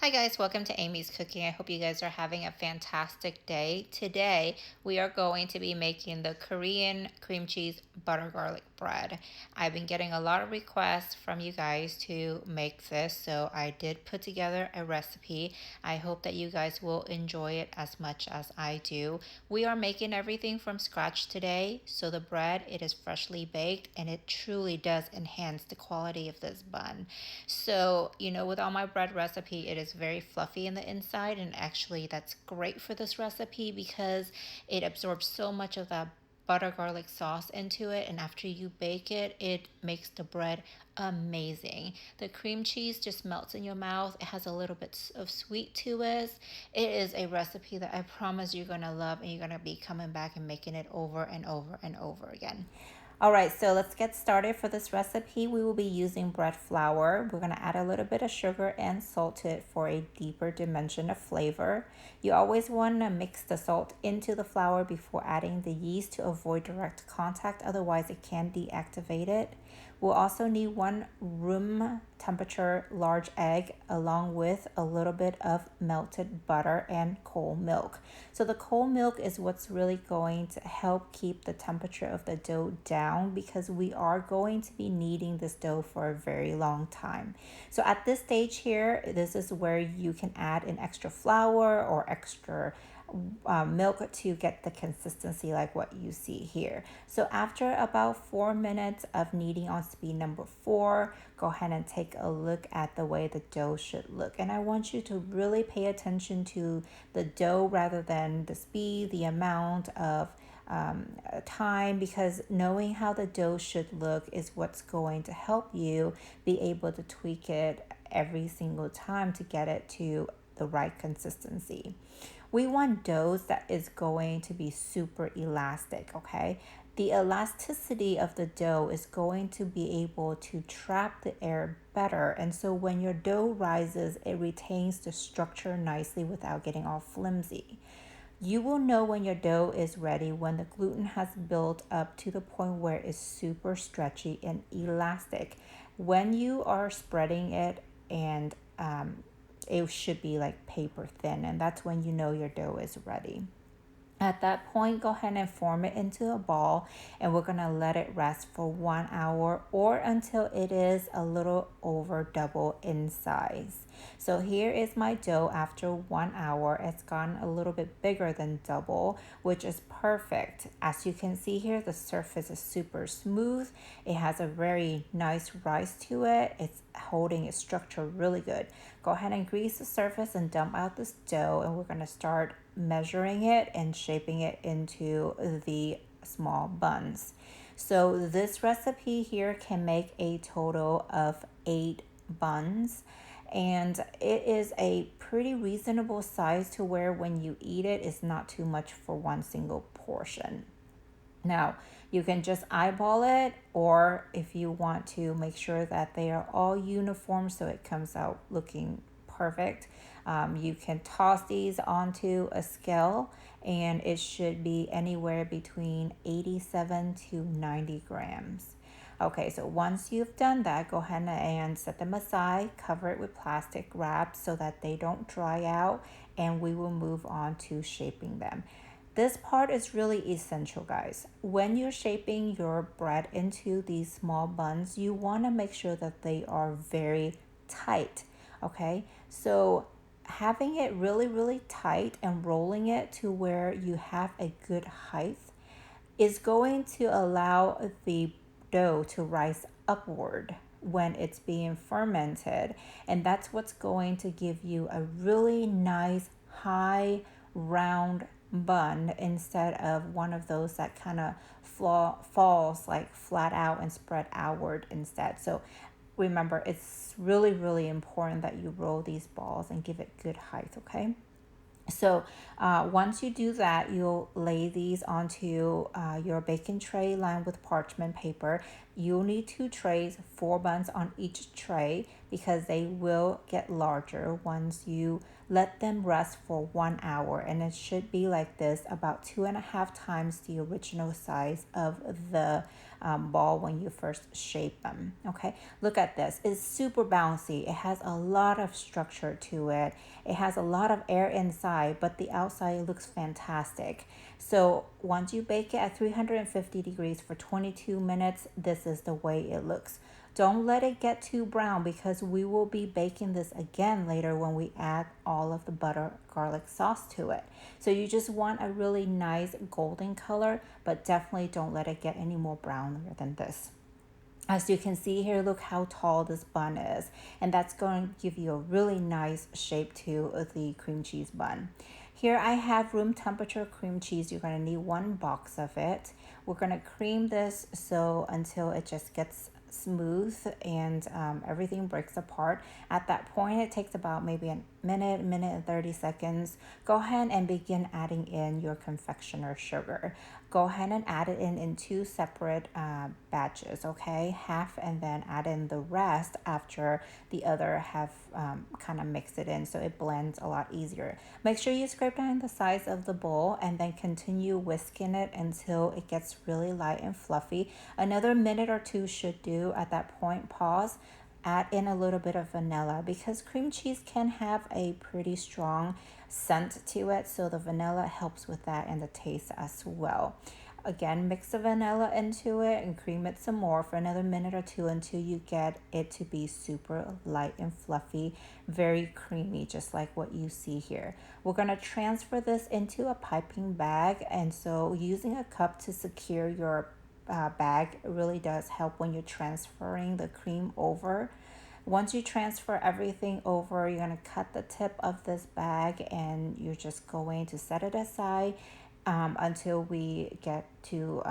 Hi guys, welcome to Amy's Cooking. I hope you guys are having a fantastic day. Today we are going to be making the Korean cream cheese butter garlic bread. I've been getting a lot of requests from you guys to make this, so I did put together a recipe. I hope that you guys will enjoy it as much as I do. We are making everything from scratch today, so the bread, it is freshly baked and it truly does enhance the quality of this bun. So, with all my bread recipe, it is very fluffy in the inside, and actually that's great for this recipe because it absorbs so much of that butter garlic sauce into it, and after you bake it, it makes the bread amazing. The cream cheese just melts in your mouth. It has a little bit of sweet to it. It is a recipe that I promise you're gonna love, and you're gonna be coming back and making it over and over and over again. All right, so let's get started. For this recipe, we will be using bread flour. We're gonna add a little bit of sugar and salt to it for a deeper dimension of flavor. You always wanna mix the salt into the flour before adding the yeast to avoid direct contact, otherwise it can deactivate it. We'll also need 1 room temperature large egg along with a little bit of melted butter and cold milk. So the cold milk is what's really going to help keep the temperature of the dough down because we are going to be kneading this dough for a very long time. So at this stage here, this is where you can add an extra flour or extra milk to get the consistency like what you see here. So after about 4 minutes of kneading on speed number 4, go ahead and take a look at the way the dough should look. And I want you to really pay attention to the dough rather than the speed, the amount of time, because knowing how the dough should look is what's going to help you be able to tweak it every single time to get it to the right consistency. We want dough that is going to be super elastic, okay? The elasticity of the dough is going to be able to trap the air better. And so when your dough rises, it retains the structure nicely without getting all flimsy. You will know when your dough is ready when the gluten has built up to the point where it's super stretchy and elastic. When you are spreading it and it should be like paper thin, and that's when you know your dough is ready. At that point, go ahead and form it into a ball, and we're gonna let it rest for 1 hour or until it is a little over double in size. So here is my dough after 1 hour. It's gotten a little bit bigger than double, which is perfect. As you can see here, the surface is super smooth. It has a very nice rise to it. It's holding its structure really good. Go ahead and grease the surface and dump out this dough, and we're gonna start measuring it and shaping it into the small buns. So this recipe here can make a total of 8 buns, and it is a pretty reasonable size to where when you eat it, it's not too much for one single portion. Now, you can just eyeball it, or if you want to make sure that they are all uniform so it comes out looking perfect, you can toss these onto a scale, and it should be anywhere between 87 to 90 grams. Okay, so once you've done that, go ahead and set them aside, cover it with plastic wrap so that they don't dry out, and we will move on to shaping them. This part is really essential, guys. When you're shaping your bread into these small buns, you want to make sure that they are very tight, okay? So having it really, really tight and rolling it to where you have a good height is going to allow the dough to rise upward when it's being fermented. And that's what's going to give you a really nice, high, round bun instead of one of those that kind of falls like flat out and spread outward instead. So remember, it's really, really important that you roll these balls and give it good height, okay? So once you do that, you'll lay these onto your baking tray lined with parchment paper. You'll need 2 trays, 4 buns on each tray, because they will get larger once you let them rest for 1 hour. And it should be like this, about 2.5 times the original size of the ball when you first shape them. Okay, look at this. It's super bouncy. It has a lot of structure to it. It has a lot of air inside, but the outside looks fantastic. So once you bake it at 350 degrees for 22 minutes, this is the way it looks. Don't let it get too brown because we will be baking this again later when we add all of the butter garlic sauce to it. So you just want a really nice golden color, but definitely don't let it get any more browner than this. As you can see here, look how tall this bun is, and that's going to give you a really nice shape to the cream cheese bun. Here I have room temperature cream cheese. You're going to need 1 box of it. We're going to cream this so until it just gets smooth and everything breaks apart. At that point, it takes about maybe a minute and 30 seconds. Go ahead and begin adding in your confectioner sugar. Go ahead and add it in 2 separate batches, okay? Half, and then add in the rest after the other have kind of mixed it in so it blends a lot easier. Make sure you scrape down the sides of the bowl and then continue whisking it until it gets really light and fluffy. Another minute or 2 should do. At that point, pause. Add in a little bit of vanilla because cream cheese can have a pretty strong scent to it, so the vanilla helps with that and the taste as well. Again, mix the vanilla into it and cream it some more for another minute or 2 until you get it to be super light and fluffy, very creamy, just like what you see here. We're going to transfer this into a piping bag, and so using a cup to secure your bag really does help when you're transferring the cream over. Once you transfer everything over, you're going to cut the tip of this bag and you're just going to set it aside until we get to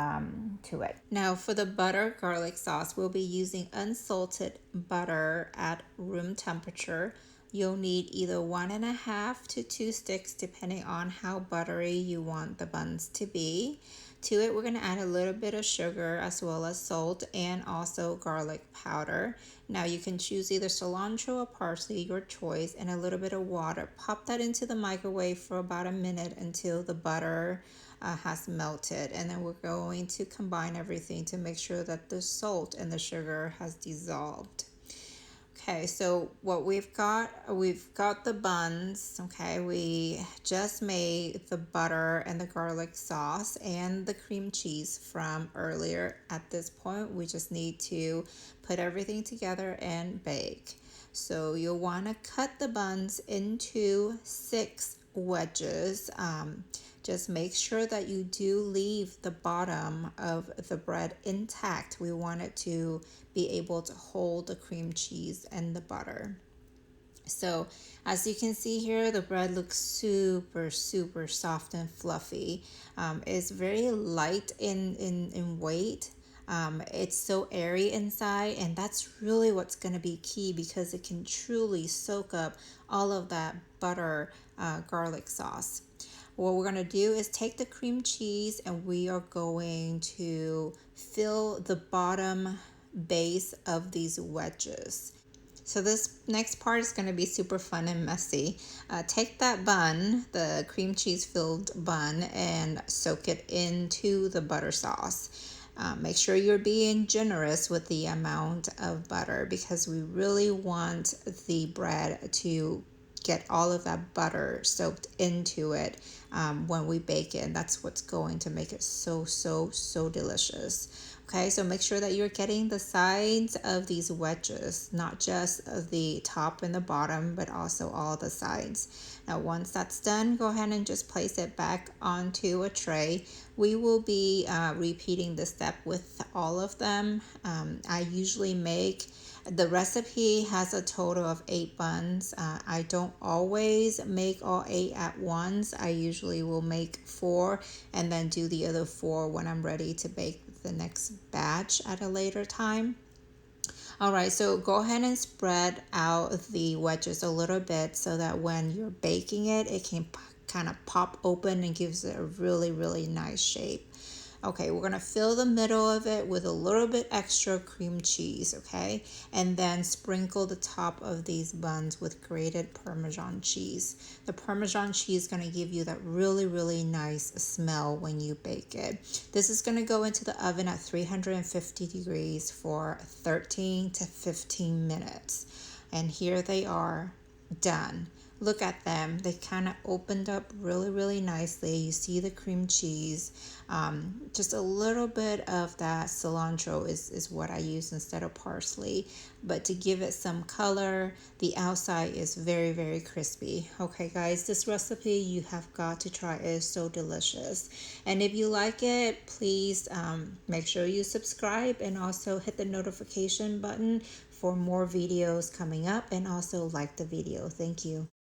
it. Now for the butter garlic sauce, we'll be using unsalted butter at room temperature. You'll need either 1.5 to 2 sticks depending on how buttery you want the buns to be. To it, we're going to add a little bit of sugar as well as salt and also garlic powder. Now you can choose either cilantro or parsley, your choice, and a little bit of water. Pop that into the microwave for about a minute until the butter has melted, and then we're going to combine everything to make sure that the salt and the sugar has dissolved. Okay, so what we've got the buns. Okay, we just made the butter and the garlic sauce and the cream cheese from earlier. At this point, we just need to put everything together and bake. So you'll want to cut the buns into 6 wedges. Just make sure that you do leave the bottom of the bread intact. We want it to be able to hold the cream cheese and the butter. So as you can see here, the bread looks super soft and fluffy. It's very light in weight. It's so airy inside, and that's really what's going to be key because it can truly soak up all of that butter garlic sauce. What we're going to do is take the cream cheese and we are going to fill the bottom base of these wedges. So this next part is going to be super fun and messy. Take that bun, the cream cheese filled bun, and soak it into the butter sauce. Make sure you're being generous with the amount of butter because we really want the bread to get all of that butter soaked into it when we bake it. And that's what's going to make it so delicious. Okay, so make sure that you're getting the sides of these wedges, not just the top and the bottom, but also all the sides. Now, once that's done, go ahead and just place it back onto a tray. We will be repeating this step with all of them. I usually make, the recipe has a total of 8 buns. I don't always make all 8 at once. I usually will make 4 and then do the other 4 when I'm ready to bake the next batch at a later time. All right, so go ahead and spread out the wedges a little bit so that when you're baking it, it can kind of pop open and gives it a really nice shape. Okay, we're gonna fill the middle of it with a little bit extra cream cheese, okay? And then sprinkle the top of these buns with grated Parmesan cheese. The Parmesan cheese is gonna give you that really, really nice smell when you bake it. This is gonna go into the oven at 350 degrees for 13 to 15 minutes. And here they are, done. Look at them. They kind of opened up really, really nicely. You see the cream cheese. Just a little bit of that cilantro is what I use instead of parsley. But to give it some color, the outside is very, very crispy. Okay, guys, this recipe you have got to try. It is so delicious. And if you like it, please make sure you subscribe and also hit the notification button for more videos coming up, and also like the video. Thank you.